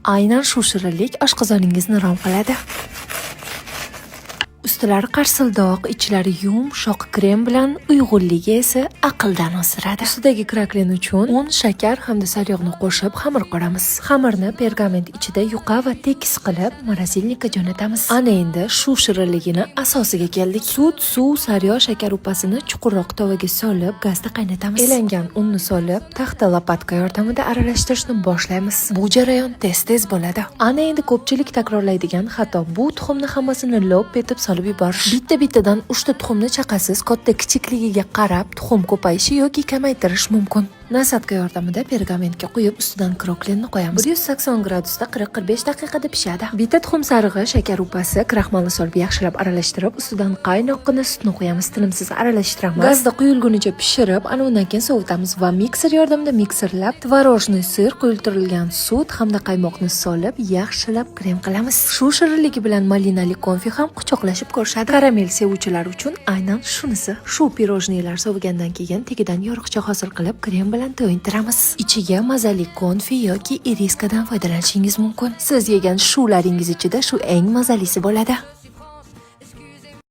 Aynan shu shirinlik oshqozoningizni rom qiladi. Ustilari qarsildoq, ichlari yumshoq krem bilan uyg'unligi esa aqldan osiradi. Ustidagi kraklin uchun un, shakar hamda saryog'ni qo'shib xamir qoramiz. Xamirni pergament ichida yuqa va tekis qilib morosilnikka jo'natamiz. Ana endi shu shirinligini asosiga keldik. Sut, suv, saryog', shakar upasini chuqurroq tovaga solib, gazda qaynatamiz. Elangan unni solib, taxta lopatka yordamida aralashtirishni boshlaymiz. Bu jarayon tez-tez bo'ladi. Ana endi ko'pchilik takrorlaydigan xato bu tuxumni hammasini lo'p etib solib yuborish. Bitta-bittadan 3 ta tuxumni chaqasiz, katta kichikligiga qarab tuxum ko'payishi yoki kamaytirish mumkin. Nasadka yordamida pergamentga quyib, ustidan kroklinni qo'yamiz. 180 gradusda 40-45 daqiqada pishadi. Bitta tuxum sarig'i, shakar upasi, kraxmalni solib yaxshilab aralashtirib, ustidan qaynoqqina sutni qo'yamiz. Tinimsiz aralashtiramiz. Gazda quyilgunicha pishirib, ana undan keyin sovutamiz va mikser yordamida mikserlab, tvorojniy sir, quyultirilgan sut hamda qaymoqni solib, yaxshilab krem qilamiz. Shu shirinligi bilan malinali konfi ham quchoqlashib ko'rishadi. Karamel sevuvchilar uchun aynan shunisi. Shu pirojnilar sovigandan keyin tagidan yoriqcha hosil qilib, krem bilan to'yintiramiz. Ichiga mazali konfi yoki iriskadan foydalanishingiz mumkin. Siz yegan shularingiz ichida shu eng mazalisi bo'ladi.